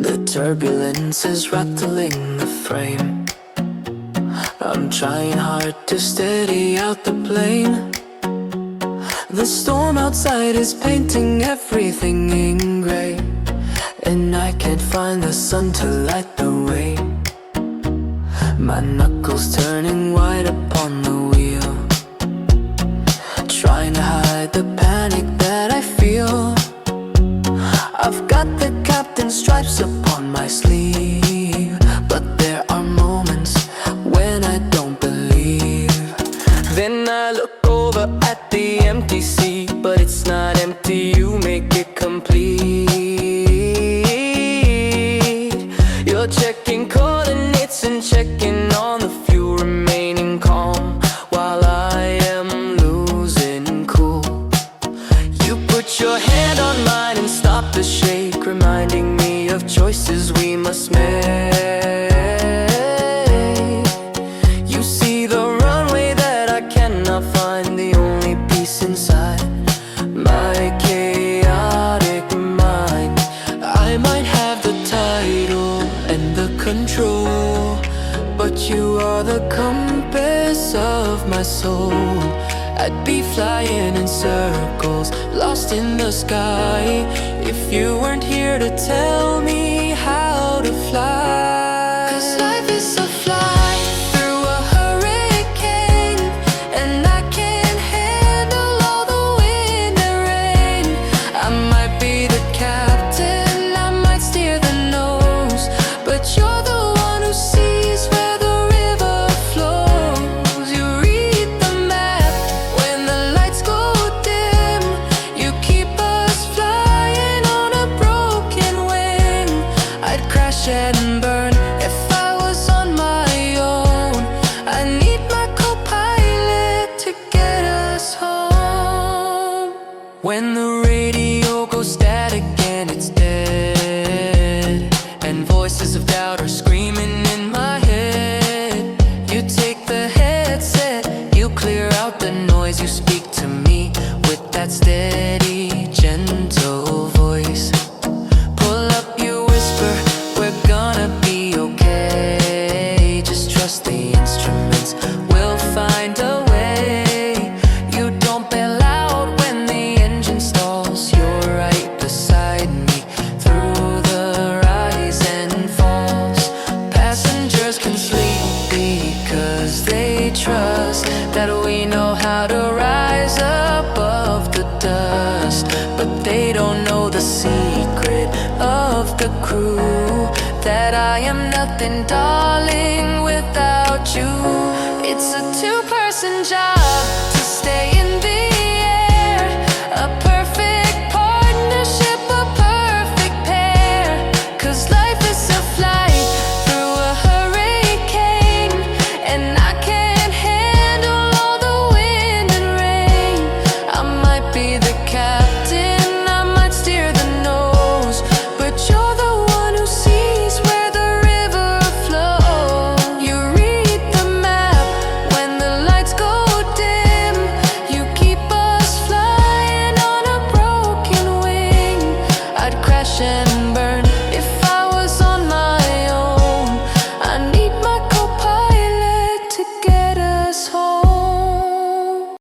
The turbulence is rattling the frame. I'm trying hard to steady out the plane. The storm outside is painting everything in grey, and I can't find the sun to light the way. My knuckles turning white upon the wheel, trying to hide the panic that I feel. I've got the captain's stripes upon my sleeve, but there are moments when I don't believe. Then I look over at the empty sea, but it's not empty, you make it complete. You're checking coordinates and checking on the few remaining calm, while I am losing cool. You put your hand on mine and stop the shake, reminding me of choices we must make. You see the runway that I cannot find, the only peace inside my chaotic mind. I might have the title and the control, but you are the compass of my soul. I'd be flying in circles, lost in the sky, if you weren't here to tell me how to fly. 'Cause life is a flight through a hurricane, and I can't handle all the wind and rain. I might be the captain, I might steer the nose, but you're the one who sees where the river flows. You read the map when the lights go dim, you keep us flying on a broken wing. I'd crash and burn if I was on my own. I need my co-pilot to get us home. When the radio goes static and it's dead, and voices of doubt are screaming in my head, you take the headset, you clear out the noise, you speak to me with that steady, gentle voice. Pull up, you whisper, we're gonna be okay. Just trust the instruments, we'll find a way. You don't bail out when the engine stalls, you're right beside me through the rise and falls. Passengers can sleep because they trust that we know how to rise above the dust, but they don't know the secret of the crew, that I am nothing, darling, without you. It's a two-person job to stay in the air, a perfect partnership, a perfect pair. 'Cause life is a flight through a hurricane, and I can't handle all the wind and rain. I might be the captain, I might steer the nose, but you're the one who sees where the river flows. You read the map when the lights go dim, you keep us flying on a broken wing. I'd crash and burn if I was on my own. I need my co-pilot to get us home.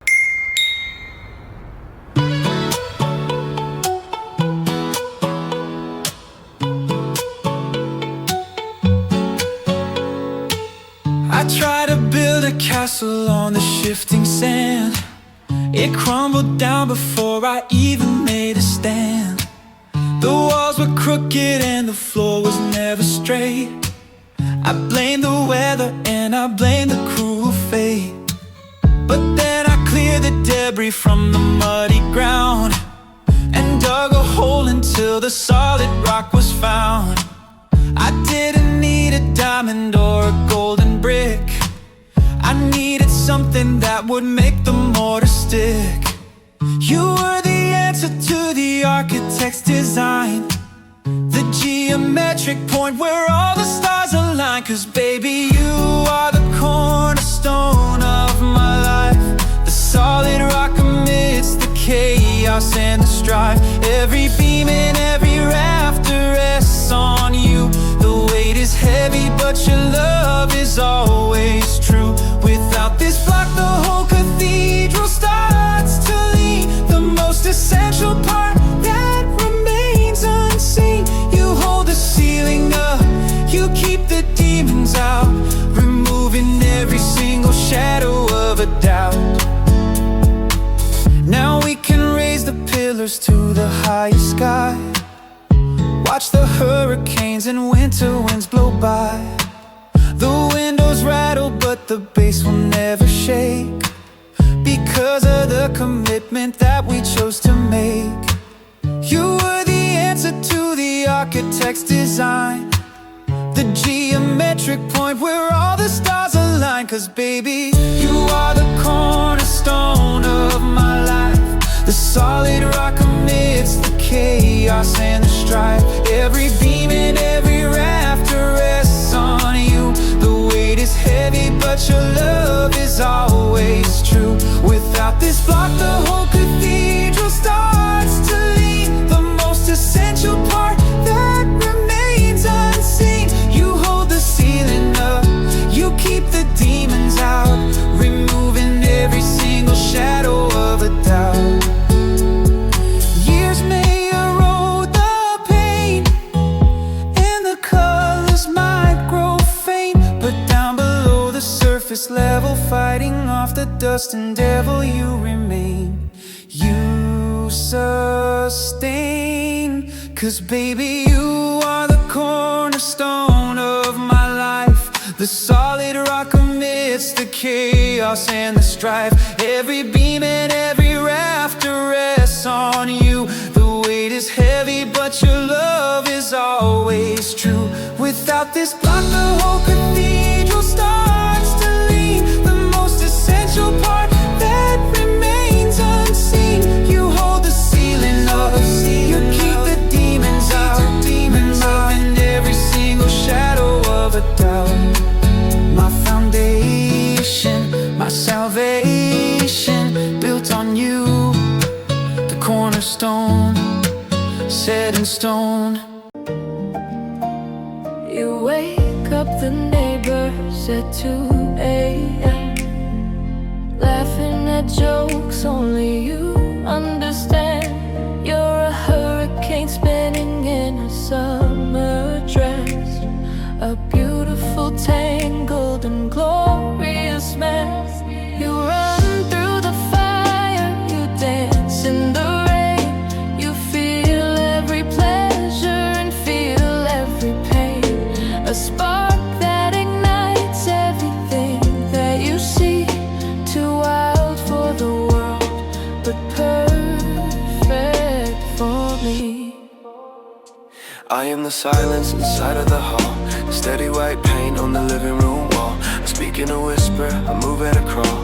I tried to build a castle on the shifting sand. It crumbled down before I even made a stand. The walls were crooked and the floor was never straight. I blamed the weather and I blamed the cruel fate. But then I cleared the debris from the muddy ground and dug a hole until the solid rock was found. I didn't need a diamond or a golden brick, I needed something that would make the mortar stick. You were the answer to the architect's design, the geometric point where all the stars align. 'Cause baby, you are the cornerstone of my life, the solid rock amidst the chaos and the strife. Every beam and every rafter rests on you. shadow of a doubt. Now we can raise the pillars to the highest sky, watch the hurricanes and winter winds blow by. The windows rattle but the bass will never shake, because of the commitment that we chose to make. You were the answer to the architect's design, the geometric point where all the stars align. 'Cause baby, you are the cornerstone of my life, the solid rock amidst the chaos and the strife. Every beam and every rafter rests on you. The weight is heavy but your love is always true. Without this block the whole cathedral starts to lean, the most essential part that remains unseen. You hold the ceiling up, you keep the demons out, removing every single shadow of a doubt. Years may erode the pain, and the colors might grow faint, but down below the surface level, fighting off the dust and devil, you remain. You sustain. 'Cause baby, you are the cornerstone of my life, the solid rock amidst the chaos and the strife. Every beam and every rafter rests on you. The weight is heavy but your love is always true. Without this block the whole cathedral starts to lean, the most essential part that remains unseen. You hold the ceiling up, you keep the demons out, removing every single shadow of a doubt. My foundation, my salvation, built on you, the cornerstone, set in stone. You wake up the neighbors at 2 a.m., laughing at jokes only you understand. You're a hurricane spinning in a summer dress, a beautiful tangled and glorious mess. You run through the fire, you dance in the rain, you feel every pleasure and feel every pain. A spark that ignites everything that you see, too wild for the world, but perfect for me. I am the silence inside of the hall, steady white paint on the living room wall. I speak in a whisper, I move at a crawl,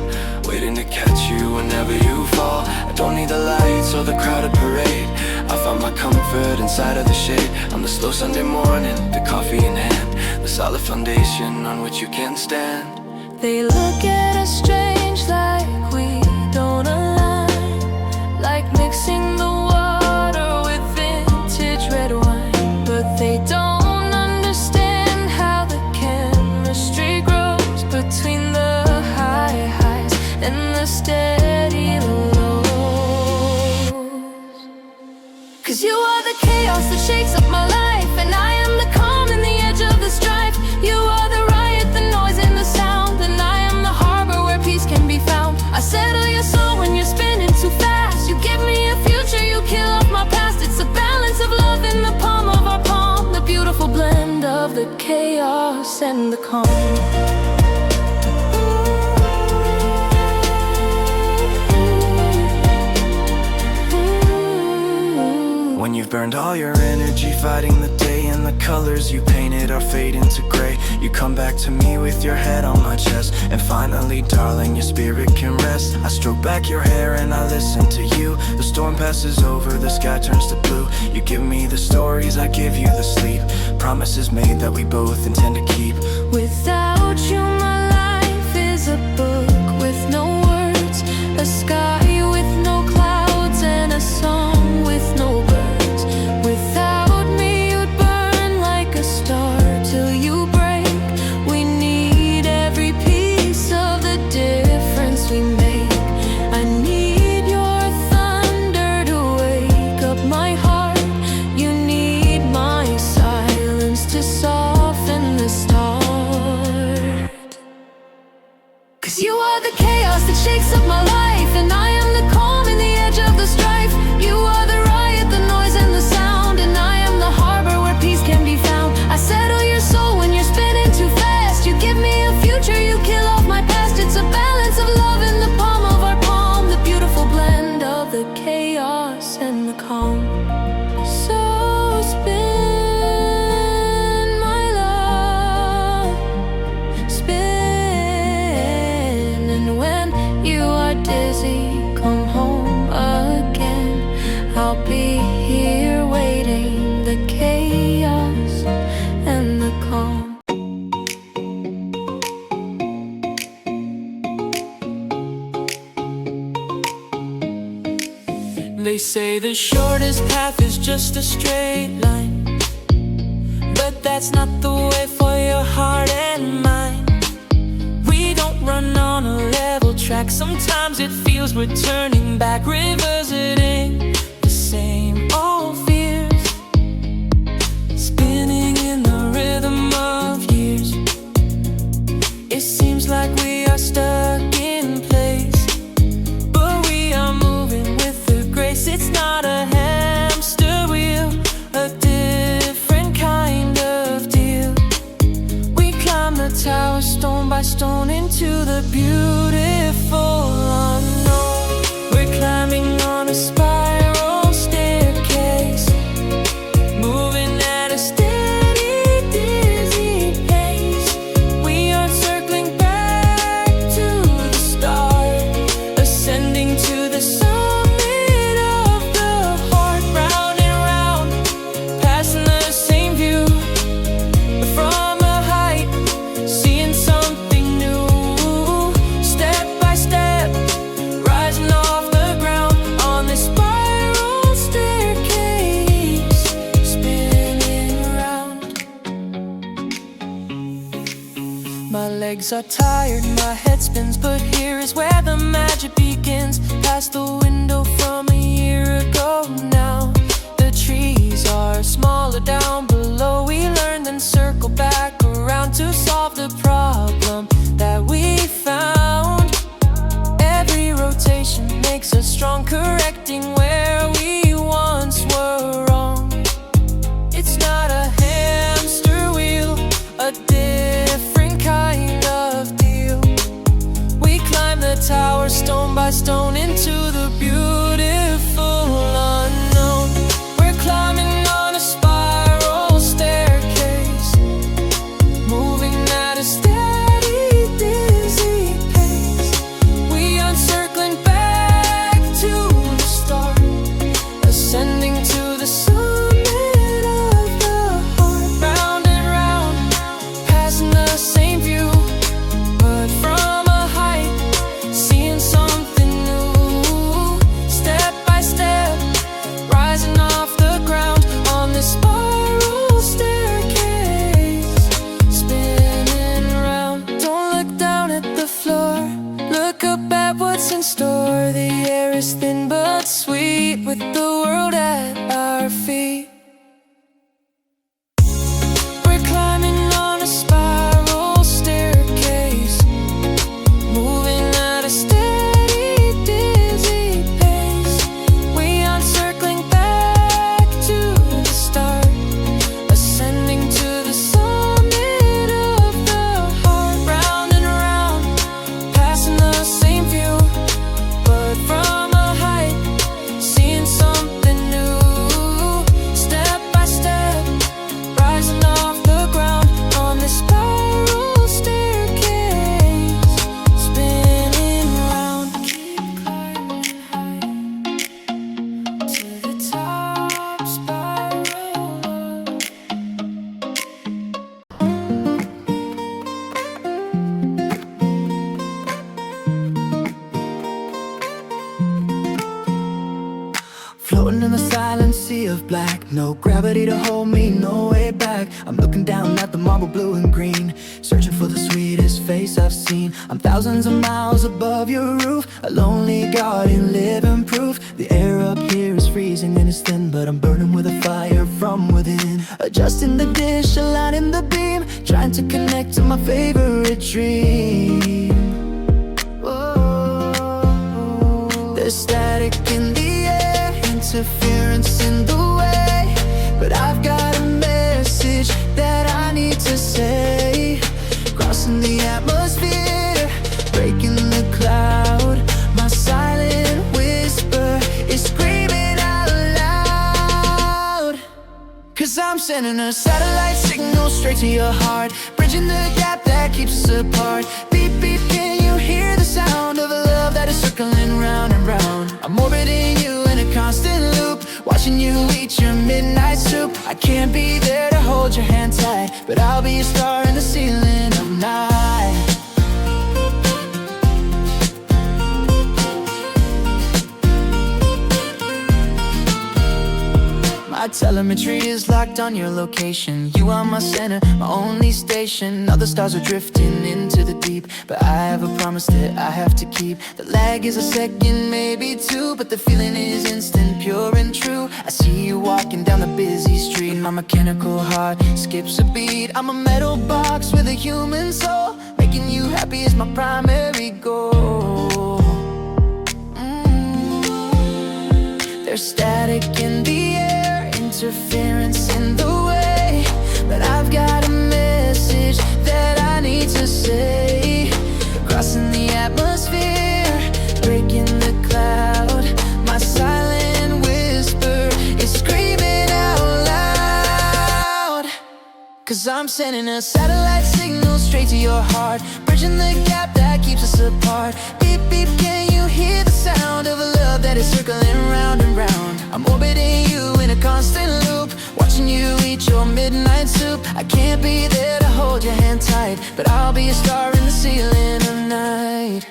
waiting to catch you whenever you fall. I don't need the lights or the crowded parade, I find my comfort inside of the shade. On the slow Sunday morning, the coffee in hand, the solid foundation on which you can stand. They look at us strange, like we don't align, like mixing the water with vintage red wine. But they don't understand how the chemistry grows between the high highs and the steady lows. 'Cause you are the chaos that shakes up my life, and I am the calm in the edge of the strife. You are the riot, the noise and the sound, and I am the harbor where peace can be found. I settle your soul when you're spinning too fast. You give me a future, you kill off my past. It's a balance of love in the palm of our palm, the beautiful blend of the chaos and the calm. When you've burned all your energy fighting the day, and the colors you painted are fading to gray, you come back to me with your head on my chest, and finally, darling, your spirit can rest. I stroke back your hair and I listen to you. The storm passes over, the sky turns to blue. You give me the stories, I give you the sleep. Promises made that we both intend to keep. Without you, my life is a book with no words, a sky with no clouds, and a song with no birds. Without me, you'd burn like a star till you break. We need every piece of the difference we make. I need your thunder to wake up my heart. You need my silence to soften the stars. pace of my life, and I am the calm in the edge of the strife. You are the riot, the noise and the sound, and I am the harbor where peace can be found. I settle your soul when you're spinning too fast. You give me a future, you kill off my past. It's a balance of love in the palm of our palm, the beautiful blend of the chaos and the calm. So spin, my love, spin. And when you are dizzy, come home again. I'll be here waiting, the chaos and the calm. They say the shortest path is just a straight line, but that's not the way for your heart and mind. We don't run on a level track. Sometimes it feels we're turning back, revisiting the same old fears, spinning in the rhythm of years. It seems like we are stuck in place, but we are moving with the grace. It's not a hamster wheel, a different kind of deal. We climb the tower stone by stone into the beautiful unknown. We're climbing on a spiral staircase, moving at a steady, dizzy pace. We are circling back to the start, ascending to the summit of the heart, round and round, passing the same view from a height, seeing something new. Step by step, rising off the ground on this spiral staircase, spinning around. My legs are tired, my head spins, but here is where the magic begins. Past the window from a year ago now, the trees are smaller down below. We learn, then circle back around to solve the problem that we found. Every rotation makes us strong, correcting where we once were wrong. It's not a hamster wheel, a different kind of deal. We climb the tower stone by stone into the beautiful unknown. We're climbing on a spiral staircase, moving at a steady, dizzy pace. We are circling back to the start, ascending to the summit of the heart, round and round, passing the same view, but from a height, seeing something new. Step by step, rising off the ground on this spiral staircase, spinning around. Don't look down at the floor, look up at what's in store. The air is thin but sweet, with the world at our feet. We're climbing on a spiral staircase, moving at a steady, dizzy pace. We are circling back to the start, ascending to the summit of the heart, round and round, passing the same view, but from a height, seeing something new. Step by step, rising off the ground on this spiral staircase, spinning round. Keep climbing high to the top, spiral up. Floating in the silent sea of black, no gravity to hold me, no way back. I'm looking down at the marble blue and green, searching for the sweetest face I've seen. I'm thousands of miles above your roof, a lonely guardian living proof. The air up here is freezing and it's thin, but I'm burning with a fire from within. Adjusting the dish, aligning the beam, trying to connect to my favorite dream. Whoa. There's static in the air, interference in the way, but I've got a message that I need to say. Crossing the atmosphere, breaking the cloud. My silent whisper is screaming out loud. 'Cause I'm sending a satellite signal straight to your heart, bridging the gap that keeps us apart. Beep, beep, can you hear the sound of a love that is circling round and round? I'm orbiting you in a constant loop, watching you eat your midnight soup. I can't be there to hold your hand tight, but I'll be a star in the ceiling of night. My telemetry is locked on your location. You are my center, my only station. Other stars are drifting into the deep, but I have a promise that I have to keep. The lag is a second, maybe two, but the feeling is instant, pure and true. I see you walking down the busy street. My mechanical heart skips a beat. I'm a metal box with a human soul. Making you happy is my primary goal. There's static in the air, interference in the way, but I've got a message that I need to say. Crossing the atmosphere, breaking the cloud. My silent whisper is screaming out loud. 'Cause I'm sending a satellite signal straight to your heart, bridging the gap that keeps us apart. Beep, beep, can you hear the sound of a love that is circling round and round? I'm orbiting you in a constant loop, watching you eat your midnight soup. I can't be there to hold your hand tight, but I'll be a star in the ceiling of night.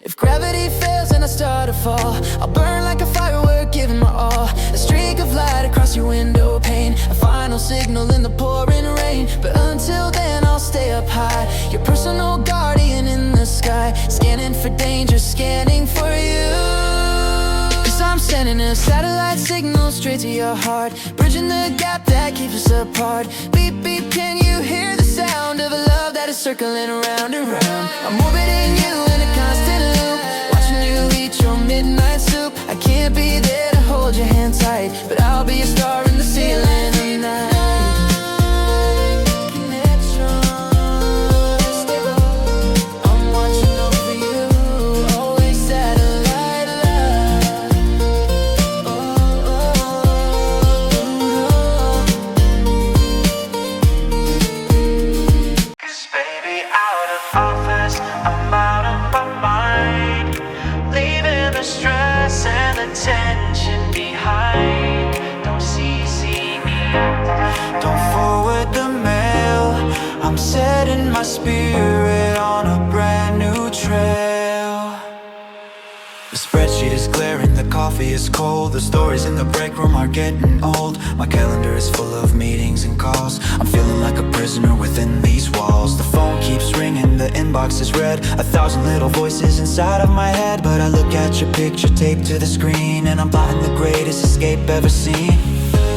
If gravity fails and I start to fall, I'll burn like a firework, giving my all. A streak of light across your window pane, a final signal in the pouring rain. But until then I'll stay up high, your personal guardian in the sky, scanning for danger, scanning for you. 'Cause I'm sending a satellite signal straight to your heart, bridging the gap that keeps us apart. Beep, beep, can you hear the sound of a love that is circling around and round? I'm orbiting you in a constant loop, watching you eat your midnight soup. I can't be there to hold your hand tight, but I'll be a star in the ceiling of night. Tension behind, don't see me. Don't forward the mail, I'm setting my spirit on a brand new trail. The spreadsheet is glaring, the coffee is cold, the stories in the break room are getting old. My calendar is full of meetings and calls, I'm feeling like a prisoner within these walls. The phone keeps ringing, the inbox is red, 1,000 little voices inside of my head. But I look at your picture taped to the screen, and I'm plotting the greatest escape ever seen.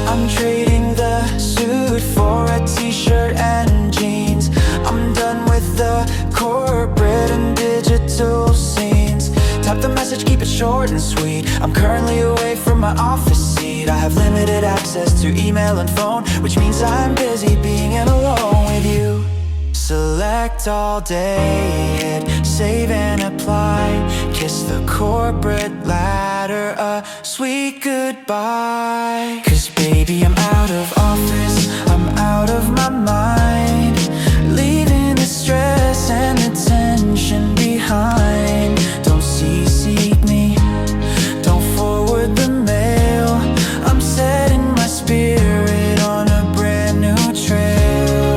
I'm trading the suit for a t-shirt and jeans. I'm done with the corporate and digital scenes. Type the message, keep it short and sweet. I'm currently away from my office seat. I have limited access to email and phone, which means I'm busy being alone with you. Select all day, hit save and apply. Kiss the corporate ladder, a sweet goodbye. 'Cause baby, I'm out of office, I'm out of my mind, leaving the stress and the tension behind. Don't seek me, don't forward the mail, I'm setting my spirit on a brand new trail.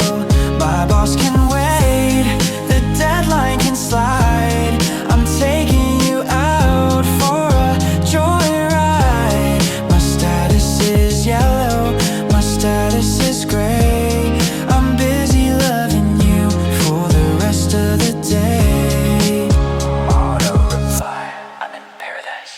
My boss can wait, the deadline can slide, I'm taking you out for a joyride. My status is yellow, my status is gray, I'm busy loving you for the rest of the day. Auto reply, I'm in paradise.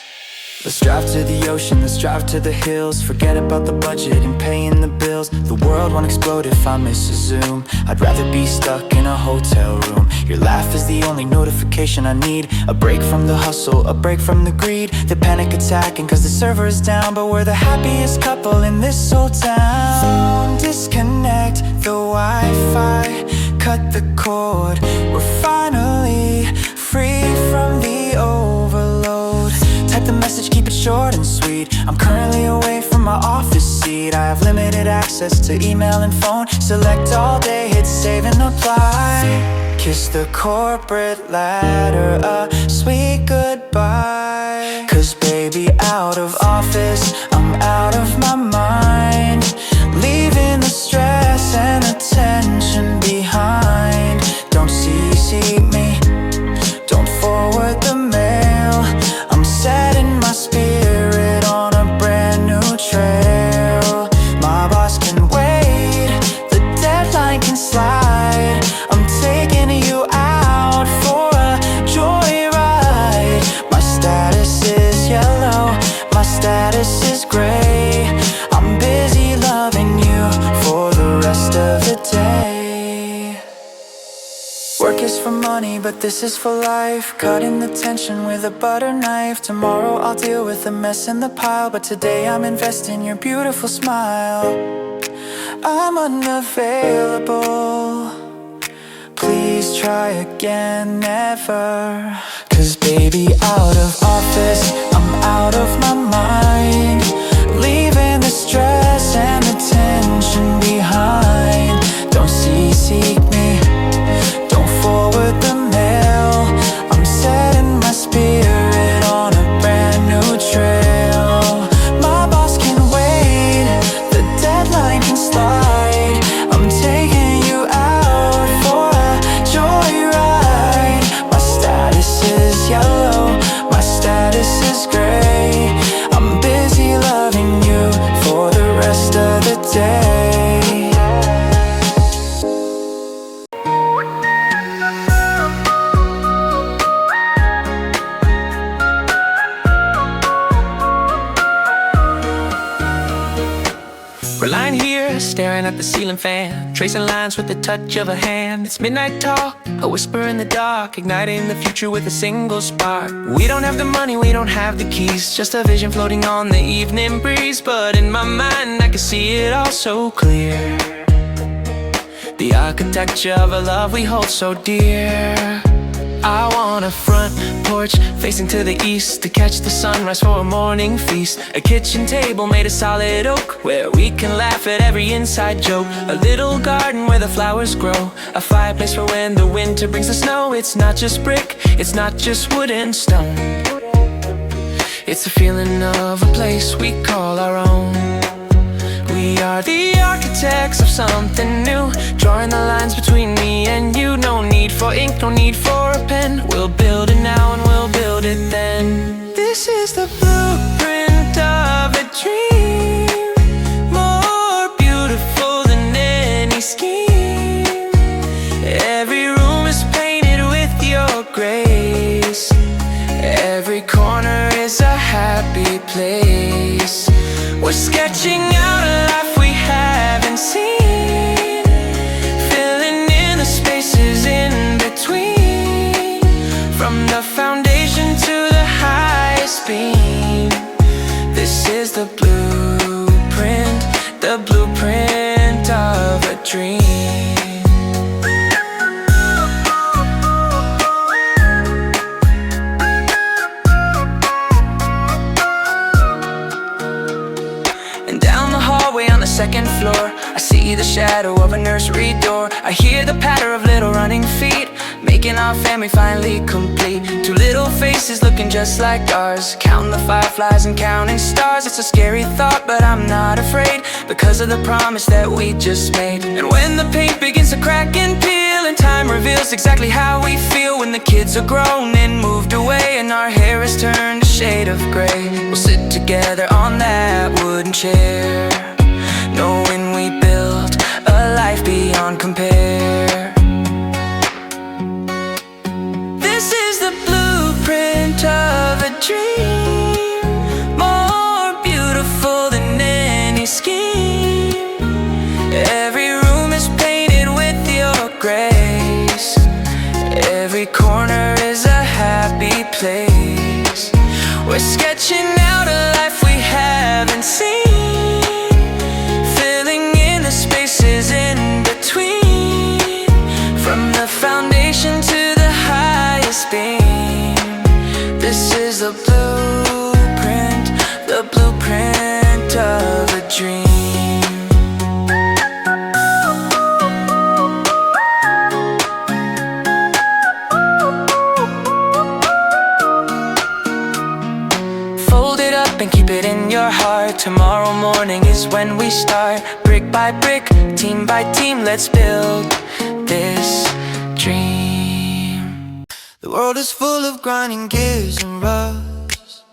Let's drive to the ocean, let's drive to the hills, forget about the budget and paying the bills. details. The world won't explode if I miss a Zoom. I'd rather be stuck in a hotel room. Your laugh is the only notification I need. A break from the hustle, a break from the greed. The panic attacking cause the server is down, but we're the happiest couple in this whole town. Phone disconnect the Wi-Fi, cut the cord. We're finally free from the overload. Type the message, keep it short and sweet. I'm currently away from my office seat. I have limited access to email and phone. Select all day, hit save and apply. Kiss the corporate ladder, a sweet goodbye. Cause baby, out of office, I'm out of my mind. Leaving the stress and the tension behind. Don't CC me, don't forward the mail. I'm setting my spirit on a brand new trail. My boss can wait, the deadline can slide. I'm taking you out for a joyride. My status is yellow, my status is gray. I'm busy loving you for the rest of the day. Work is for money, but this is for life. Cutting the tension with a butter knife. Tomorrow I'll deal with the mess in the pile, but today I'm investing your beautiful smile. I'm unavailable, please try again, never. Cause baby, out of office, I'm out of my mind. Leaving the stress and the tension behind. Don't seek me, don't forward the mail. I'm setting my spirit on a brand new trail. My boss can wait, the deadline can slide. I'm taking you out for a joyride. My status is yellow, my status is gray. I'm busy loving you for the rest of the day. We're lying here, staring at the ceiling fan, tracing lines with the touch of a hand. It's midnight talk, a whisper in the dark, igniting the future with a single spark. We don't have the money, we don't have the keys, just a vision floating on the evening breeze. But in my mind I can see it all so clear, the architecture of a love we hold so dear. I want a front porch facing to the east, to catch the sunrise for a morning feast. A kitchen table made of solid oak, where we can laugh at every inside joke. A little garden where the flowers grow, a fireplace for when the winter brings the snow. It's not just brick, it's not just wood and stone. It's the feeling of a place we call our own. We are the architects of something new, drawing the lines between me and you. No need for ink, no need for a pen. We'll build it now and we'll build it then. This is the blueprint of a dream, more beautiful than any scheme. Every room is painted with your grace, every corner is a happy place. We're sketching out a life we haven't seen, filling in the spaces in between. From the foundation to the highest beam, this is the blueprint of a dream. Second floor, I see the shadow of a nursery door. I hear the patter of little running feet, making our family finally complete. Two little faces looking just like ours, counting the fireflies and counting stars. It's a scary thought, but I'm not afraid, because of the promise that we just made. And when the paint begins to crack and peel, and time reveals exactly how we feel, when the kids are grown and moved away, and our hair has turned a shade of gray, we'll sit together on that wooden chair, knowing we built a life beyond compare. This is the blueprint of a dream, more beautiful than any scheme. place. We're sketching out a life we haven't seen, filling in the spaces in between, from the foundation to the highest beam. This is the blueprint of a dream. And keep it in your heart. Tomorrow morning is when we start. Brick by brick, team by team, let's build this dream. The world is full of grinding gears and rust,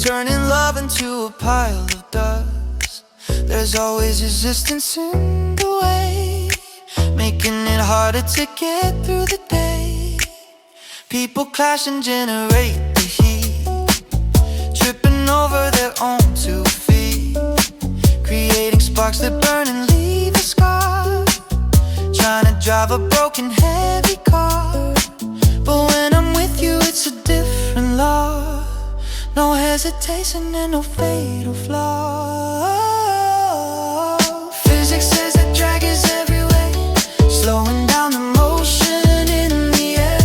turning love into a pile of dust. There's always resistance in the way, making it harder to get through the day. People clash and generate the heat, tripping over their own 2 feet, creating sparks that burn and leave a scar, trying to drive a broken heavy car. But when I'm with you it's a different law, no hesitation and no fatal flaw. Physics says that drag is every way, slowing down the motion in the air.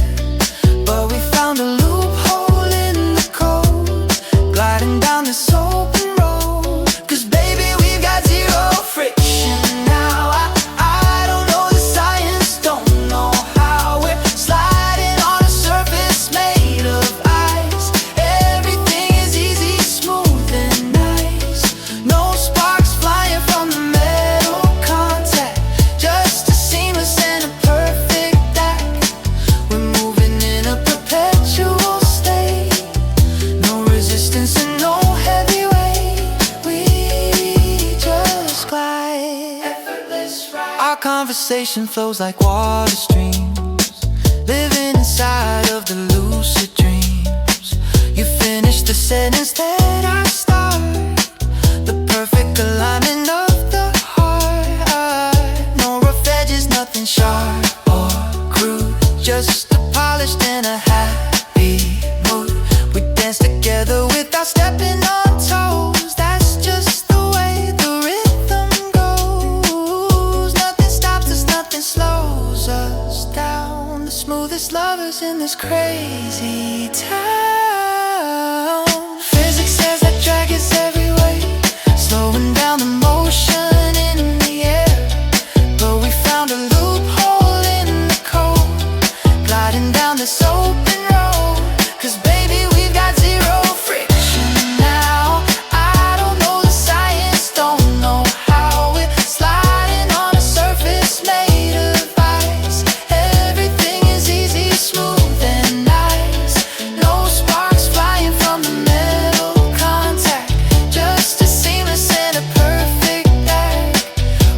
But we found a loophole in the code, gliding down this open road. Cause baby, we've got zero friction now. I don't know the science, don't know how. We're sliding on a surface made of ice. Everything is easy, smooth and nice. No sparks flying from the metal contact, just a seamless and a perfect act. We're moving in a perpetual state, no resistance and no heavy weight. We just glide, effortless ride. Our conversation flows like water streams, living inside of the lucid dreams. You finish the sentence that I start, the perfect alignment of the heart. No rough edges, nothing sharp or crude, just a polished and a happy mood. We dance together without stepping on toes. That's just the way the rhythm goes. Nothing stops us, nothing slows us down. The smoothest lovers in this crazy town. Physics says that drag is every way, slowing down the motion in the air. But we found a loophole in the code, gliding down this open road. Cause baby, we've got zero friction now. I don't know the science, don't know how. We're sliding on a surface made of ice. Everything is easy, smooth and nice. No sparks flying from the metal contact, just a seamless and a perfect act.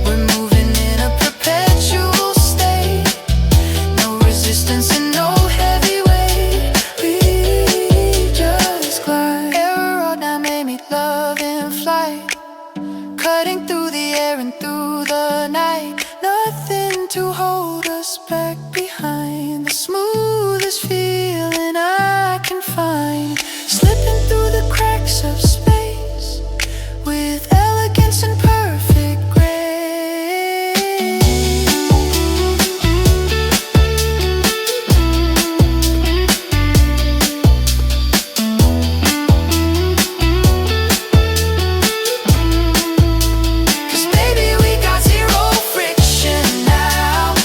We're moving in a perpetual state, no resistance and no heavy weight. We just glide. Air road now made me love in flight, cutting through the air and through the night. Nothing to hold us back behind, the smoothest feeling I can find, slipping through the cracks of space with elegance and perfect grace. Cause baby, we got zero friction now.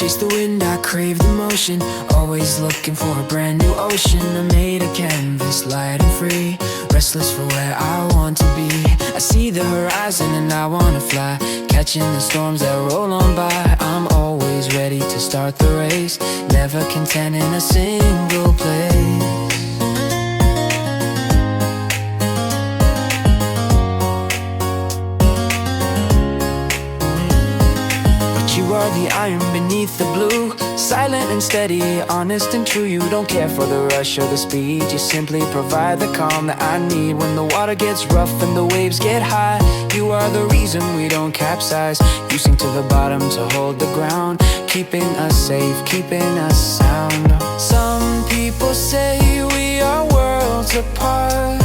chase the wind, I crave the motion. Always looking for a brand new ocean. I made a canvas, light and free, restless for where I want to be. I see the horizon and I wanna fly, catching the storms that roll on by. I'm always ready to start the race, never content in a single place. You are the iron beneath the blue, silent and steady, honest and true. You don't care for the rush or the speed, you simply provide the calm that I need. When the water gets rough and the waves get high, you are the reason we don't capsize. You sink to the bottom to hold the ground, keeping us safe, keeping us sound. Some people say we are worlds apart.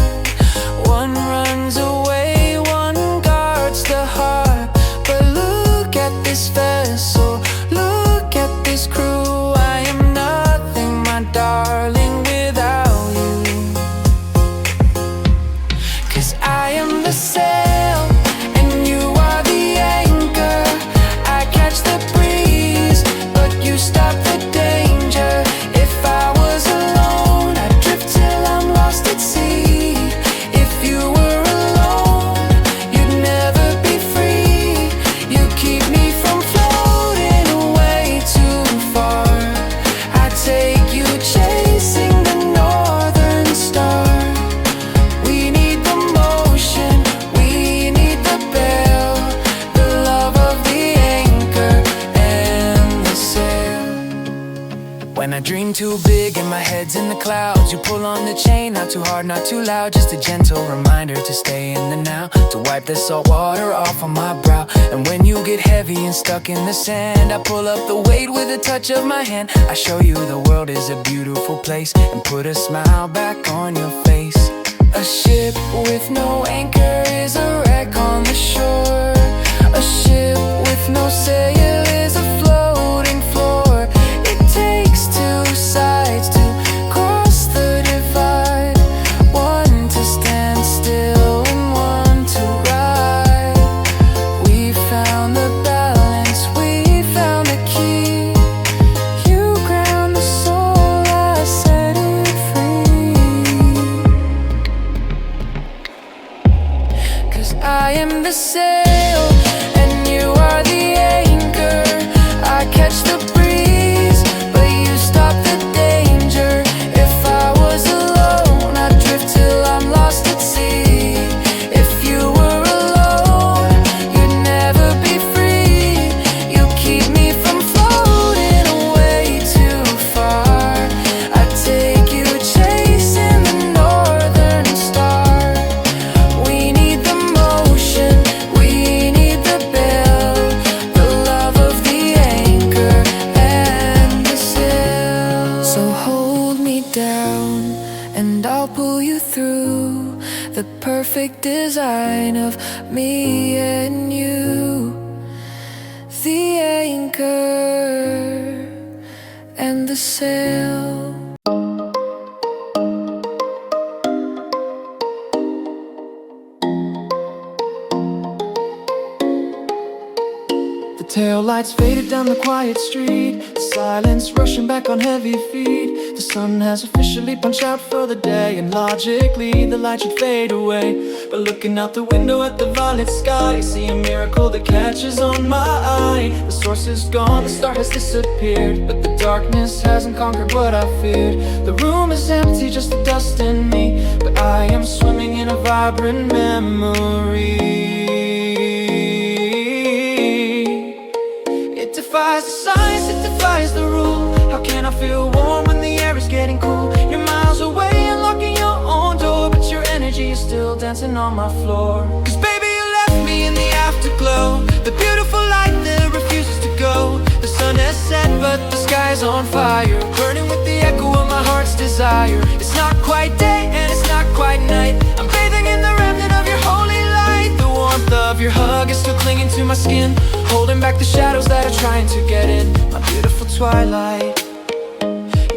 One runs away, one guards the heart. But look at this vessel, look at this crew. I am nothing, my darling, without you. 'Cause I am the sail and you are the anchor. I catch the breeze, but you stop the danger. If I was alone, I'd drift till I'm lost at sea. If you were alone, you'd never be free. You keep me from floating away too far. I take you chasing the northern star. We need the motion, we need the bell, the love of the anchor and the sail. When I dream too big and my head's in the clouds, you pull on the chain, not too hard, not too loud. Just a gentle reminder to stay in the now, to wipe the salt water off on my brow. And when you get heavy and stuck in the sand, I pull up the weight with a touch of my hand. I show you the world is a beautiful place and put a smile back on your face. A ship with no anchor is a wreck on the shore. A ship with no sail is a floating floor. It takes two sides to cross the divide, one to stand still and one to ride. We found the balance, we found the key. You ground the soul, I set it free. 'Cause I am the sail and you are the anchor. I catch the breeze, but you stop the danger. If I was alone, I'd drift till I'm lost at sea. If you were alone, you'd never be free. You keep me from floating away too far. I take you chasing the northern star. We need the motion, we need the bell, the love of the anchor and the sail. So hold me down and I'll pull you through the perfect design of me and you. The anchor and the sail. The taillights faded down the quiet street, the silence rushing back on heavy feet. The sun has officially punched out for the day, and logically the light should fade away. But looking out the window at the violet sky, I see a miracle that catches on my eye. The source is gone, the star has disappeared, but the darkness hasn't conquered what I feared. The room is empty, just the dust and me, but I am swimming in a vibrant memory. It defies the science, it defies the rule. How can I feel warm when the air is getting cool? You're miles away and locking your own door, but your energy is still dancing on my floor. 'Cause baby, you left me in the afterglow, the beautiful light that refuses to go. The sun has set, but the sky's on fire, burning with the echo of my heart's desire. It's not quite day and it's not quite night. I'm bathing in the remnant of your holy light. The warmth of your hug is still clinging to my skin, holding back the shadows that are trying to get in. My beautiful twilight,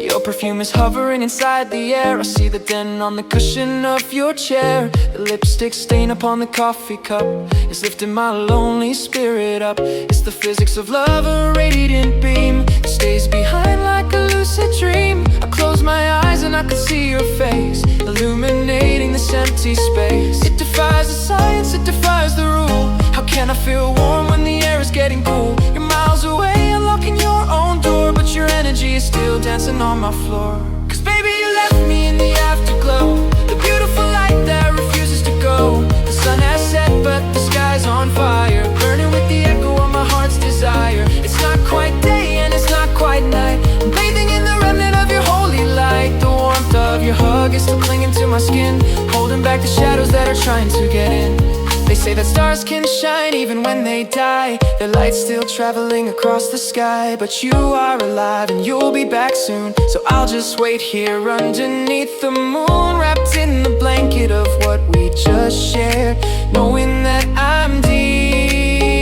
your perfume is hovering inside the air. I see the dent on the cushion of your chair. The lipstick stain upon the coffee cup is lifting my lonely spirit up. It's the physics of love, a radiant beam that stays behind like a lucid dream. I close my eyes and I can see your face, illuminating this empty space. It defies the science, it defies the rule. How can I feel warm when the air is getting cool? You're miles away, unlocking your own door, but your energy is still dancing on my floor. Cause baby, you left me in the afterglow, the beautiful light that refuses to go. The sun has set, but the sky's on fire, burning with the echo of my heart's desire. It's not quite day and it's not quite night. I'm bathing in the remnant of your holy light. The warmth of your hug is still clinging to my skin, holding back the shadows that are trying to get in. They say that stars can shine even when they die, their light's still traveling across the sky. But you are alive and you'll be back soon, so I'll just wait here underneath the moon, wrapped in the blanket of what we just shared, knowing that I'm deeply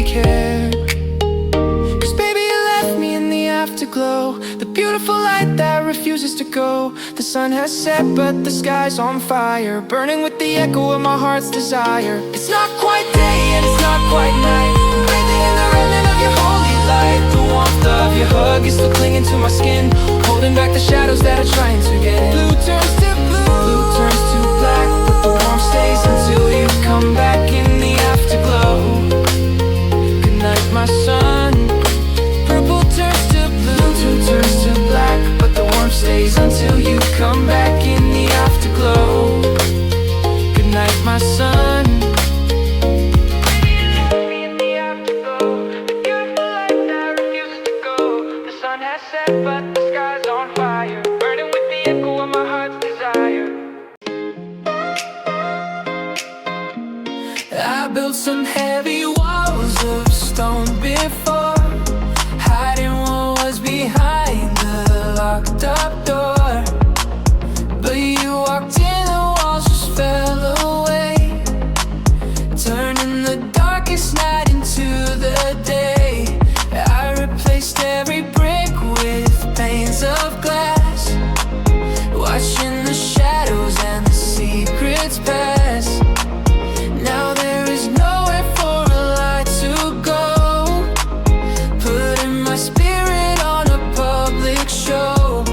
cared. Cause baby, you left me in the afterglow, the beautiful light that refuses to go. The sun has set, but the sky's on fire, burning with the echo of my heart's desire. It's not quite day and it's not quite night. I'm breathing in the remnant of your holy light. The warmth of your hug is still clinging to my skin, holding back the shadows that are trying to get in. Blue turns to blue turns to black, but the warmth stays until you come back in the afterglow. Good night, my sun. Purple turns to blue turns to black, but the warmth stays until you come back in the afterglow. Good night, my sun. Me in the afterglow, the beautiful light that refuses to go. The sun has set, but the sky's on fire, burning with the echo of my heart's desire. I built some heavy walls of stone before, hiding what was behind the locked up door. But you walked in, the walls just fell away, turning the darkest night into the day. I replaced every brick with panes of glass, watching the shadows and the secrets pass. Now there is nowhere for a light to go, putting my spirit on a public show.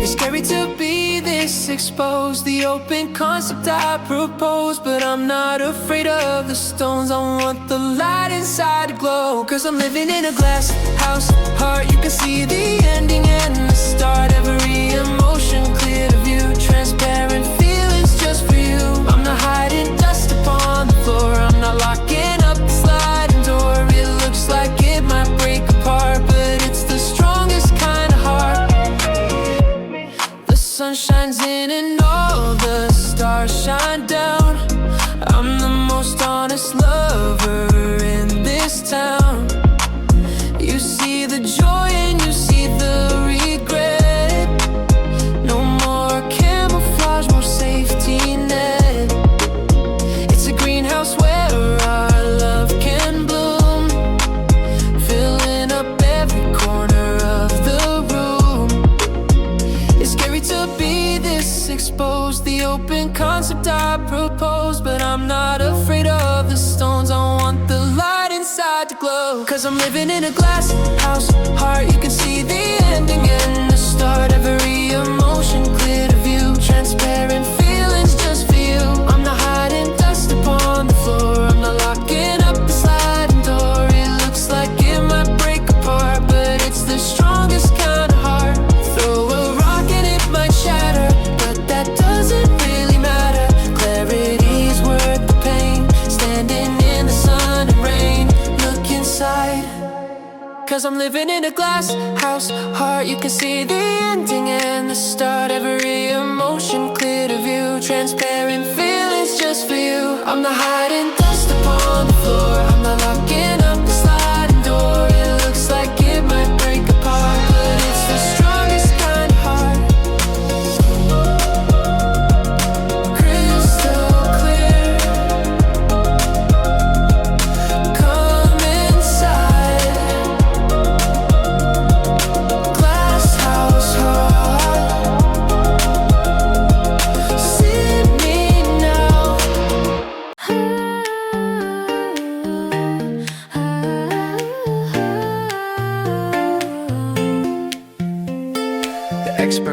It's scary to be this exposed, the open concept I propose. But I'm not afraid of the stones, I want the light inside to glow. Cause I'm living in a glass house heart, you can see the ending and the start. Every emotion clear to view, transparent feelings just for you. I'm not hiding dust upon the floor, I'm not locking up the sliding door. It looks like it might break apart, but it's the strongest kind of heart. The sun shines in and all the stars shine down. I'm the most honest lover in this town. You see the joy and you see the regret. No more camouflage, more safety net. It's a greenhouse where our love can bloom, filling up every corner of the room. It's scary to be this exposed, the open concept I propose. But I'm not afraid of the stones, I want the light inside to glow. Cause I'm living in a glass house heart, you can see the ending and the start. Every emotion clear to view, transparent feelings just for you. I'm not hiding dust upon the floor, I'm not locking up the sliding door. It looks like it might break apart, but it's the strongest kind of heart. Throw a rock and it might shatter, but that doesn't really matter. Clarity's worth the pain, standing in the sun and rain. Look inside, cause I'm living in a glass house heart, you can see the ending and the start. Every emotion clear to view, transparent feelings just for you. I'm not hiding dust upon the floor, I'm not locking up the sliding door. It looks like it might break apart, but it's the strongest kind of heart. Crystal clear, come inside. Glass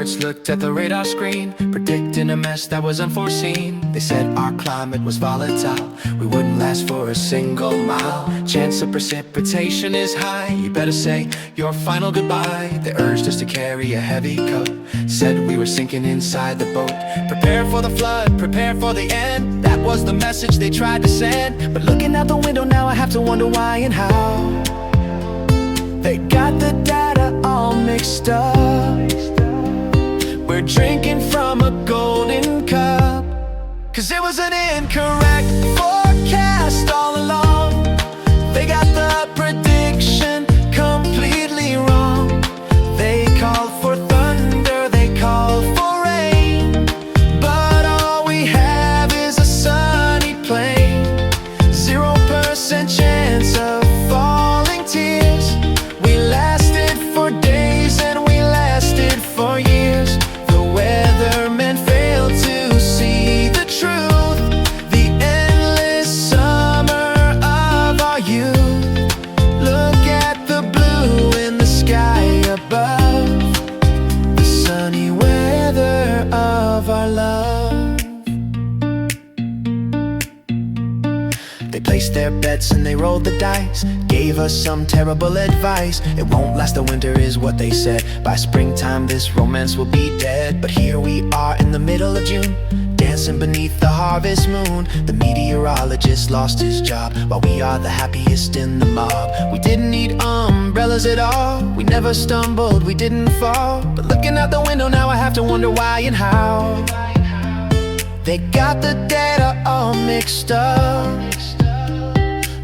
experts looked at the radar screen, predicting a mess that was unforeseen. They said our climate was volatile, we wouldn't last for a single mile. Chance of precipitation is high, you better say your final goodbye. They urged us to carry a heavy coat, said we were sinking inside the boat. Prepare for the flood, prepare for the end, that was the message they tried to send. But looking out the window now, I have to wonder why and how. They got the data all mixed up. We're drinking from a golden cup, 'cause it was an incorrect forecast all along. They got the prediction completely wrong. They called for thunder, they called for rain, but all we have is a sunny plain. 0% chance of falling tears. We lasted for days and we lasted for years. The weathermen failed to see the truth, the endless summer of our youth. Look at the blue in the sky above, the sunny weather of our love. They placed their bets and they rolled the dice, gave us some terrible advice. It won't last the winter is what they said. By springtime this romance will be dead. But here we are in the middle of June, dancing beneath the harvest moon. The meteorologist lost his job, while we are the happiest in the mob. We didn't need umbrellas at all, we never stumbled, we didn't fall. But looking out the window now, I have to wonder why and how. They got the data all mixed up.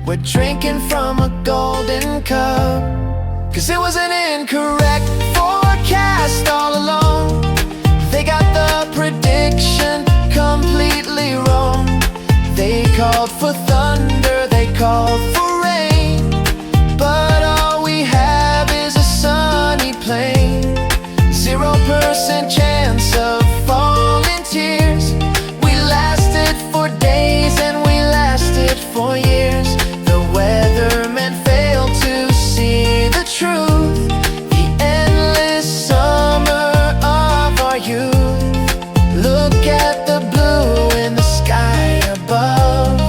We're drinking from a golden cup, 'cause it was an incorrect forecast all along. They got the prediction completely wrong. They called for thunder, they called for rain, but all we have is a sunny plain. 0% chance of falling tears. We lasted for days and we lasted for years. Weathermen failed to see the truth, the endless summer of our youth. Look at the blue in the sky above,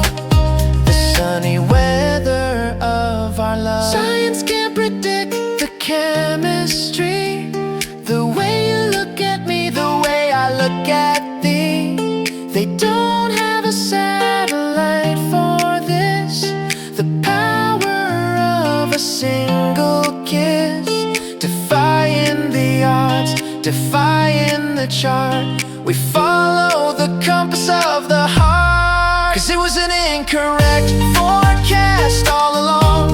the sunny weather of our love. Science can't predict the chemistry, the way you look at me, the way I look at thee. They don't have a satellite for this, the power of a single kiss, defying the odds, defying the chart. We follow the compass of the heart, 'cause it was an incorrect forecast all along.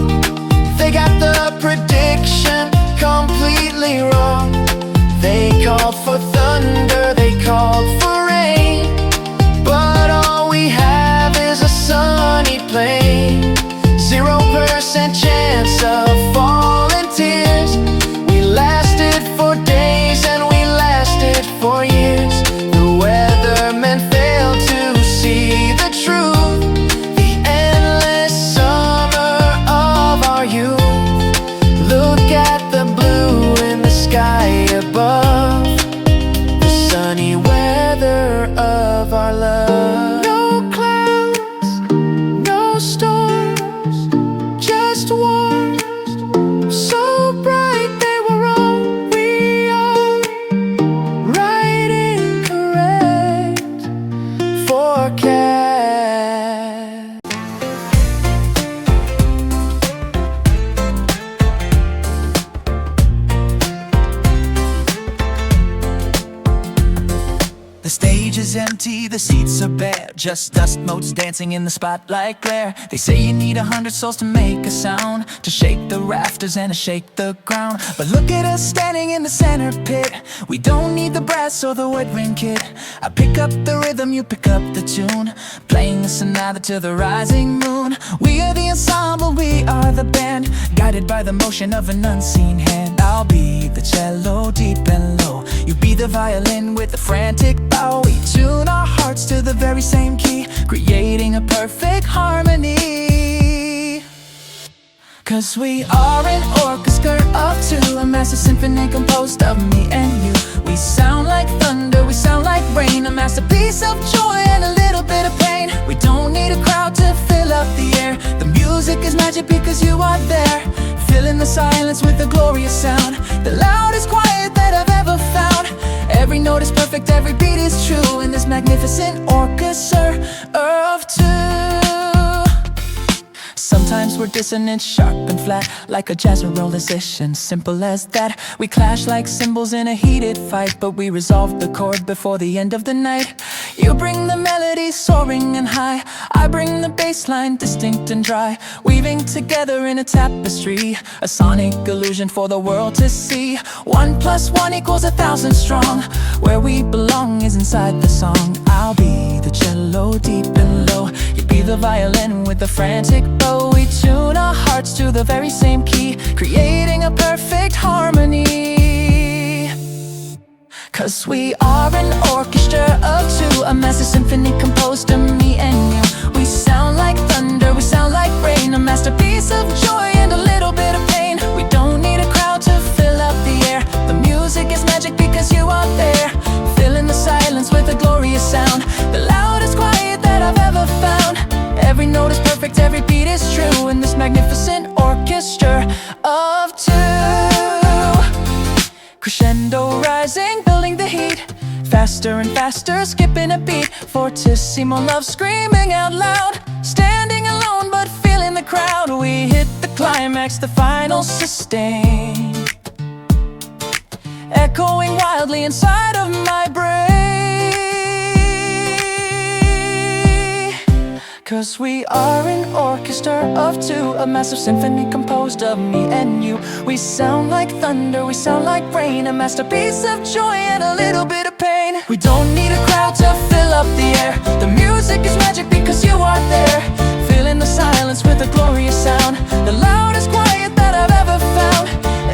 They got the prediction completely wrong. They called for thunder, they called for rain, but all we have is a sunny plain. 0% chance of falling tears. We lasted for days and we lasted for years. The weathermen failed to see the truth, the endless summer of our youth. Look at the blue in the sky above, the sunny weather of our love. No clouds, no storms, just warm, so bright they were all we are. Right, incorrect forecast. The stage is empty, the seats are bare, just dust motes dancing in the spotlight glare. They say you need 100 souls to make a sound, to shake the rafters and to shake the ground. But look at us standing in the center pit. We don't need the brass or the woodwind kit. I pick up the rhythm, you pick up the tune, playing a sonata to the rising moon. We are the ensemble, we are the band, guided by the motion of an unseen hand. I'll be the cello deep and low, you be the violin with the frantic bow. We tune our hearts to the very same key, creating a perfect harmony. 'Cause 'Cause we are an orchestra of two, a massive symphony composed of me and you. We sound like thunder, we sound like rain, a masterpiece of joy and a little bit of pain. We don't need a crowd to fill up the air. The music is magic because you are there, filling the silence with a glorious sound, the loudest quiet that I've ever found. Every note is perfect, every beat is true in this magnificent orchestra of two. Sometimes we're dissonant, sharp and flat, like a jazz musician, simple as that. We clash like cymbals in a heated fight, but we resolve the chord before the end of the night. You bring the melody soaring and high, I bring the bass line distinct and dry, weaving together in a tapestry, a sonic illusion for the world to see. 1 + 1 = 1,000 strong. Where we belong is inside the song. I'll be the cello deep and low, you be the violin with the frantic bow. We tune our hearts to the very same key, creating a perfect harmony. 'Cause we are an orchestra of two, a massive symphony composed of me and you. We sound like thunder, we sound like rain, a masterpiece of joy and a little bit of pain. We don't need a crowd to fill up the air. The music is magic because you are there, filling the silence with a glorious sound, the loudest quiet that I've ever found. Every note is perfect, every beat is true in this magnificent orchestra of two. Crescendo rising, building the heat, faster and faster, skipping a beat. Fortissimo love screaming out loud, standing alone but feeling the crowd. We hit the climax, the final sustain, echoing wildly inside of my brain. 'Cause we are an orchestra of two, a massive symphony composed of me and you. We sound like thunder, we sound like rain, a masterpiece of joy and a little bit of pain. We don't need a crowd to fill up the air. The music is magic because you are there, filling the silence with a glorious sound, the loudest quiet that I've ever found.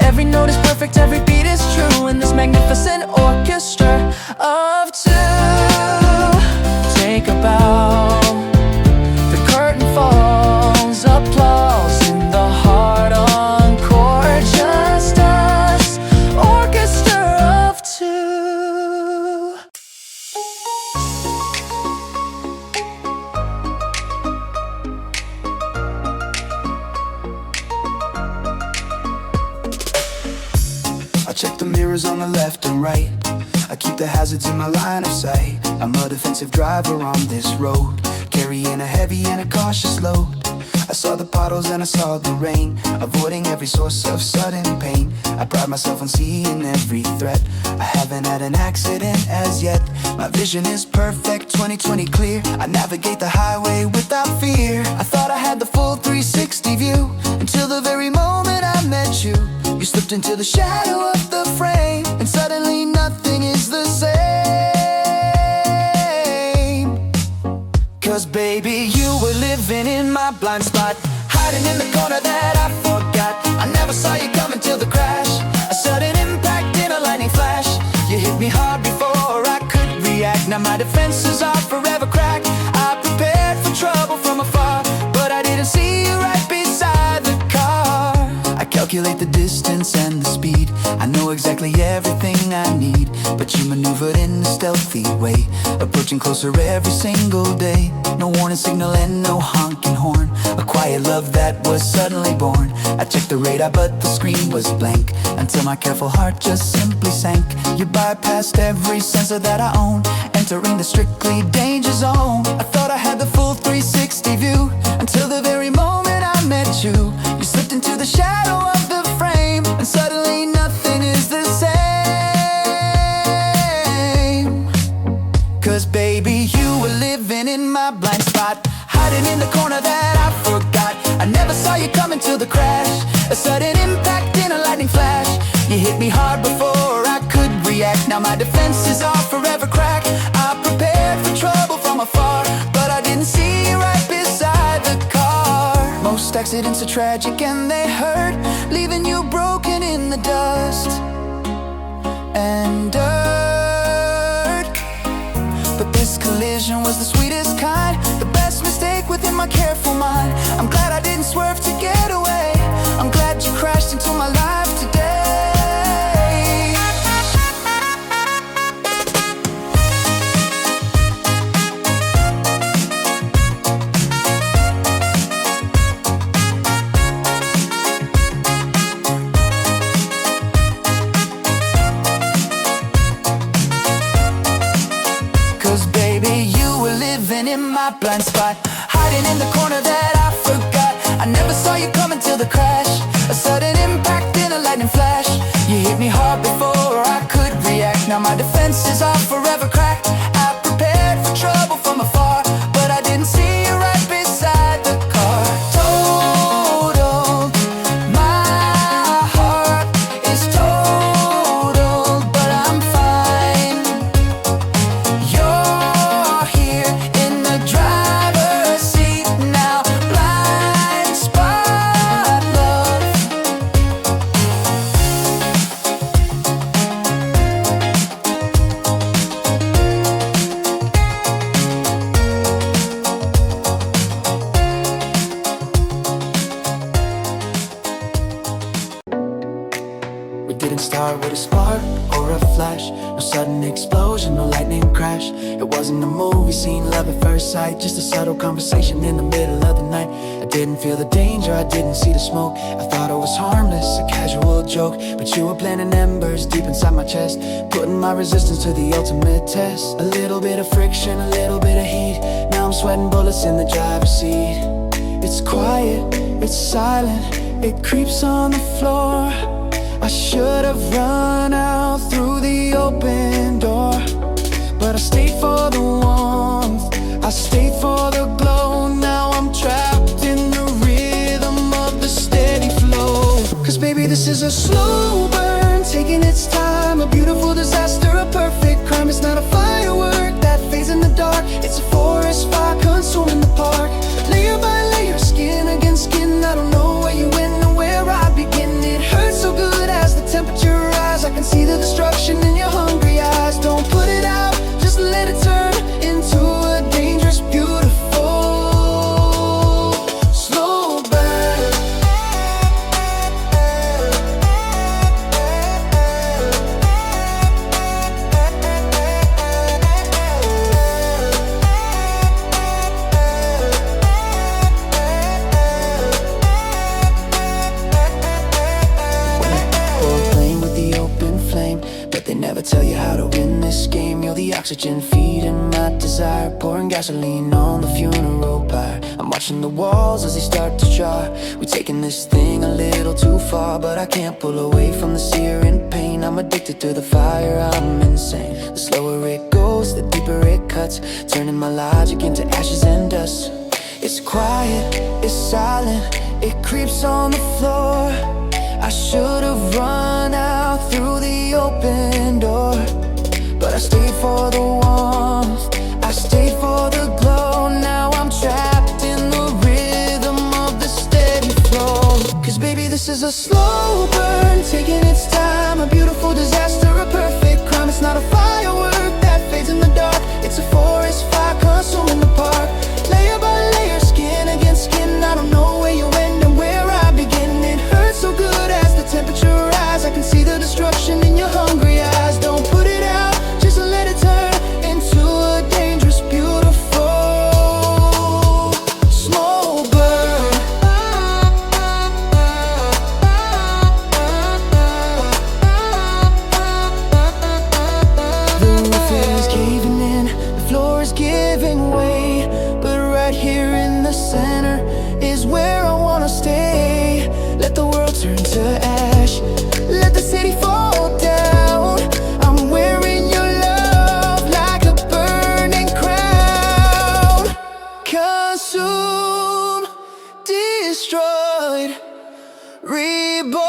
Every note is perfect, every beat is true in this magnificent orchestra of two. Take a bow, falls, applause in the heart encore, just us, orchestra of two. I check the mirrors on the left and right, I keep the hazards in my line of sight. I'm a defensive driver on this road, carrying a heavy and a cautious load. I saw the puddles and I saw the rain, avoiding every source of sudden pain. I pride myself on seeing every threat, I haven't had an accident as yet. My vision is perfect, 20/20 clear, I navigate the highway without fear. I thought I had the full 360 view, until the very moment I met you. You slipped into the shadow of the frame, and suddenly nothing is the same. 'Cause baby, you were living in my blind spot, hiding in the corner that I forgot. I never saw you coming till the crash, a sudden impact in a lightning flash. You hit me hard before I could react, now my defenses are forever cracked. I prepared for trouble from afar, but I didn't see you right beside the car. I calculate the distance and the speed, I know exactly everything I need, but you maneuvered in a stealthy way, approaching closer every single day. No warning signal and no honking horn, a quiet love that was suddenly born. I checked the radar but the screen was blank, until my careful heart just simply sank. You bypassed every sensor that I own, entering the strictly danger zone. I thought I had the full 360 view, until the very moment I met you. You slipped into the shadow of the frame, and suddenly nothing is the same. 'Cause baby, you were living in my blind spot, hiding in the corner that I forgot. I never saw you coming till the crash, a sudden impact in a lightning flash. You hit me hard before I could react, now my defenses are forever cracked. I prepared for trouble from afar, but I didn't see you right beside the car. Most accidents are tragic and they hurt, leaving you broken in the dust and dirt. But this collision was the sweetest kind, the best mistake within my careful mind. I'm glad I didn't swerve to get away, never saw you coming till the crash. A sudden impact in a lightning flash. You hit me hard before I could react. Now my defenses are forever cracked. I prepared for trouble from afar, but I didn't see you right beside the car. Total, my heart is total, but I'm fine. You're here in the driver's seat now. Blind spot love. We didn't start with a spark or a flash. No sudden explosion, no lightning crash. It wasn't a movie scene, love at first sight. Just a subtle conversation in the middle of the night. I didn't feel the danger, I didn't see the smoke. I thought it was harmless, a casual joke. But you were planting embers deep inside my chest, putting my resistance to the ultimate test. A little bit of friction, a little bit of heat. Now I'm sweating bullets in the driver's seat. It's quiet, it's silent, it creeps on the floor. I should have run out through the open door, but I stayed for the warmth, I stayed for the glow. Now I'm trapped in the rhythm of the steady flow. Cause baby, this is a slow burn, taking its time. A beautiful disaster, a perfect crime. It's not a firework that fades in the dark. It's a forest fire consuming the park. Layer by layer, skin against skin. I don't know where you end or where I begin. It hurts so good as the temperature rise. I can see the destruction in your hungry eyes. Don't put it out, just let it turn into a dangerous, beautiful slow burn. Playing with the open flame, but they never tell you how to win this game. You're the oxygen feeding my desire, pouring gasoline on the funeral pyre. I'm watching the walls as they start to jar. We're taking this thing a little too far, but I can't pull away from the searing pain. I'm addicted to the fire, I'm insane. The slower it goes, the deeper it cuts, turning my logic into ashes and dust. It's quiet, it's silent, it creeps on the floor. I should have run out through the open door, but I stayed for the warmth, I stayed for the glow. Now I'm trapped in the rhythm of the steady flow. Cause baby, this is a slow burn, taking its time. A beautiful disaster, a perfect crime. It's not a firework that fades in the dark. It's a forest fire consuming the park. Layer by layer, skin against skin. I don't know where you end and where I begin. It hurts so good as the temperature rise. I can see the destruction in your hungry eyes. Don't put it out, just let it turn into a dangerous, beautiful slow burn. The roof is caving in, the floor is giving way, but right here in the center is where I wanna stay. Let the world turn to ash, let the city fall down. I'm wearing your love like a burning crown. Consumed, destroyed, reborn.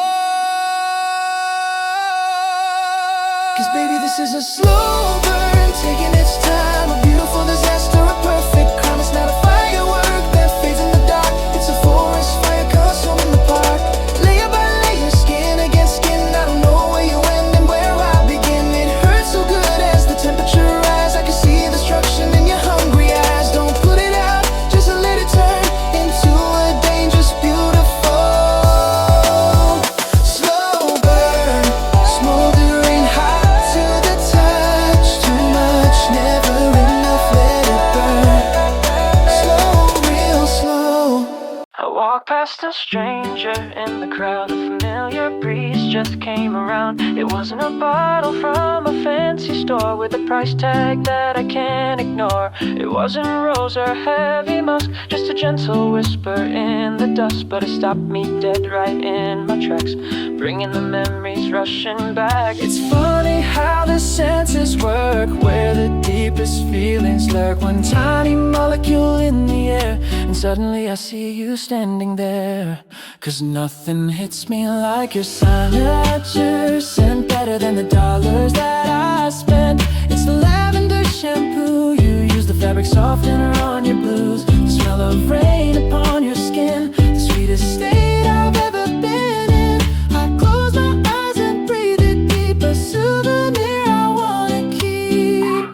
Cause baby, this is a slow burn, taking its time. A beautiful disaster, a perfect crime. It's not a firework that fades in the dark. It's a forest fire consuming the park. Layer by layer, skin against skin. I don't know where you end and where I begin. It hurts so good as the temperature rise. I can see the destruction in your hungry eyes. Don't put it out, just let it turn into a dangerous, beautiful slow burn. Smoldering hot to the touch. just a stranger in the crowd. A familiar breeze just came around. It wasn't a bottle from a fancy store with a price tag that I can't ignore. It wasn't rose or heavy musk, just a gentle whisper in the dust. But it stopped me dead right in my tracks, bringing the memories rushing back. It's funny how the senses work, where the deepest feelings lurk. One tiny molecule in the air, and suddenly I see you standing there. Cause nothing hits me like your signature scent, better than the dollars that I spent. It's the lavender shampoo you use, the fabric softener on your blues, the smell of rain upon your skin, the sweetest state I've ever been in. I close my eyes and breathe it deep, a souvenir I wanna keep.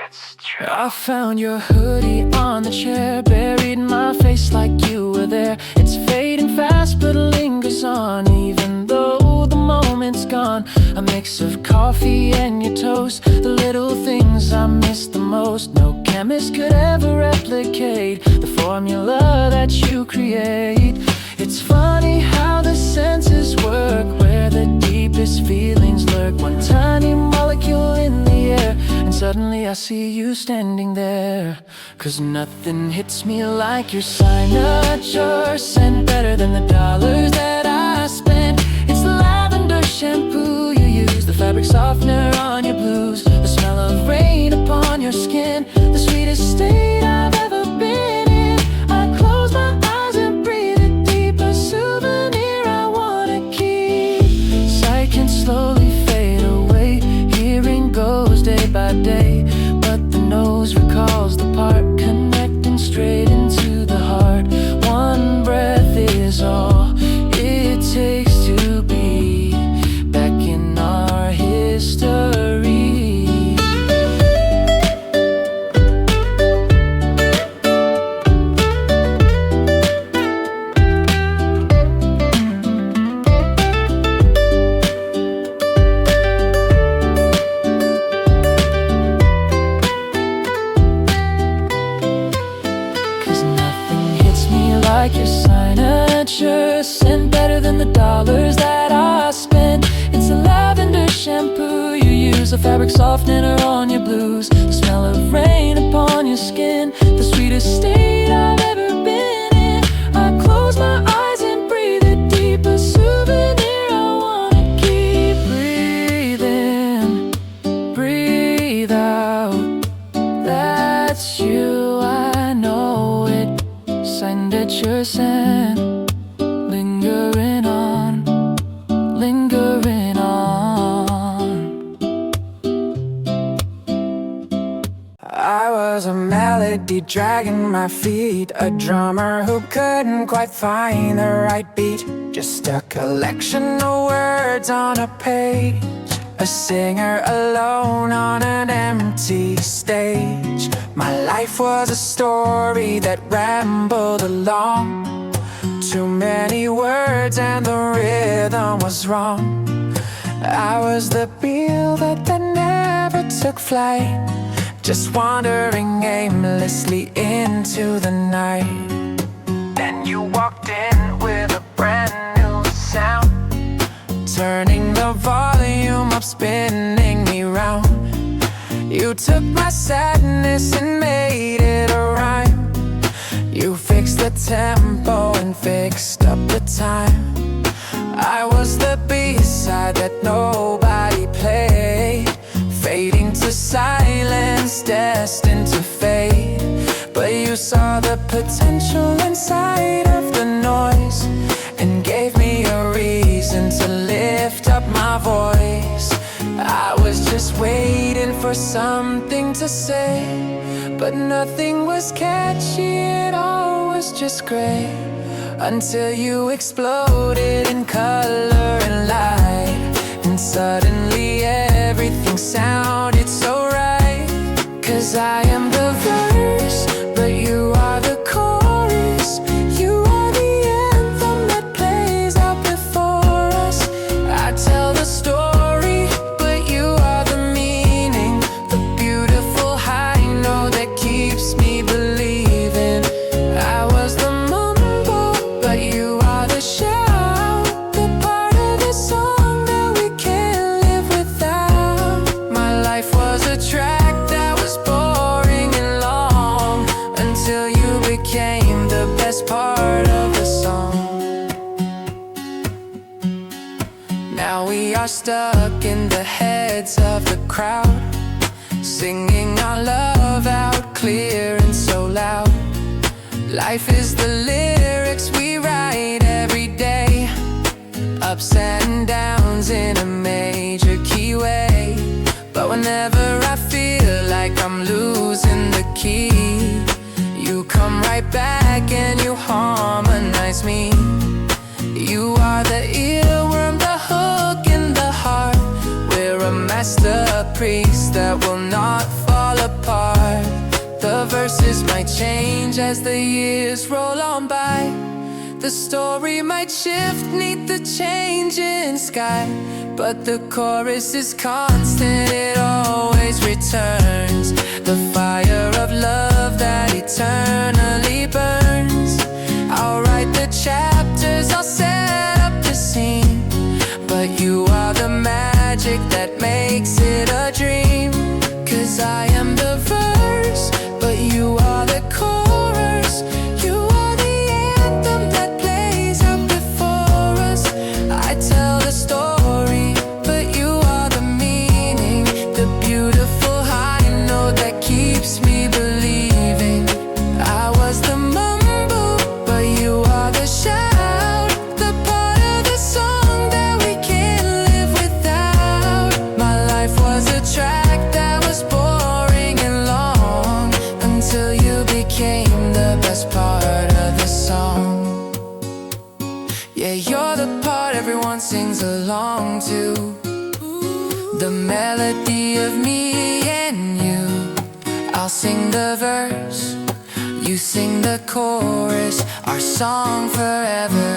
It's true. I found your hoodie on the chair, buried my face like you were there. It's fading fast but lingers on, even though the moment's gone. A mix of coffee and your toast, the little things I miss the most. No chemist could ever replicate the formula that you create. It's funny how the senses work, where the deepest feelings lurk. One tiny molecule in the air, and suddenly I see you standing there. Cause nothing hits me like your signature scent, better than the dollars that I spent. It's the lavender shampoo you use, the fabric softener on your blues, the smell of rain upon your skin, the sweetest state I've ever been in. I close my eyes and breathe it deep, a souvenir I wanna keep. Sight can slowly fade away, hearing goes day by day, but the nose recalls the part, connecting straight into the heart. One breath is all it takes to be back in our history. Like your signature scent, better than the dollars that I spent. It's a lavender shampoo you use, a fabric softener on your blues, the smell of rain upon your skin, the sweetest state I've ever been in. I close my eyes and breathe it deep, a souvenir I wanna keep. Breathe in, breathe out, that's you, I know it. Signature scent, lingering on, lingering on. I was a melody dragging my feet, a drummer who couldn't quite find the right beat, just a collection of words on a page, a singer alone on an empty stage. My life was a story that rambled along, too many words and the rhythm was wrong. I was the reel that never took flight, just wandering aimlessly into the night. Then you walked in with a brand new sound, turning the volume up, spinning me round. You took my sadness and made it a rhyme. You fixed the tempo and fixed up the time. I was the B-side that nobody played, fading to silence, destined to fade. But you saw the potential inside of the noise, and gave me a reason to lift up my voice. I was just waiting for something to say, but nothing was catchy, it all was just gray, until you exploded in color and light, and suddenly everything sounded so right. Cause I am the verse, but you are the chorus. You are the anthem that plays out before us. I tell the story, but you are the meaning, the beautiful high note that keeps me believing. I was the mumble, but you are stuck in the heads of the crowd, singing our love out clear and so loud. Life is the lyrics we write every day, ups and downs in a major key way. But whenever I feel like I'm losing the key, you come right back and you harmonize me. You are the earworm, the hook in the heart. We're a masterpiece that will not fall apart. The verses might change as the years roll on by. The story might shift neath the changing sky, but the chorus is constant, it always returns. The fire of love that eternally burns. I'll write the chapters, I'll set up the scene, but you are the magic that makes it a dream. 'Cause I am the verse, but you are the chorus. You are the anthem that plays out before us. I tell the story, but you are the meaning, the beautiful high note that keeps me believing. I was the mumble, but you are the shout, the part of the song that we can't live without. My life was a track that was boring and long, until you became the best part of the song. Yeah, you're the part everyone sings along to, the melody of me and you. I'll sing the verse, you sing the chorus, our song forever.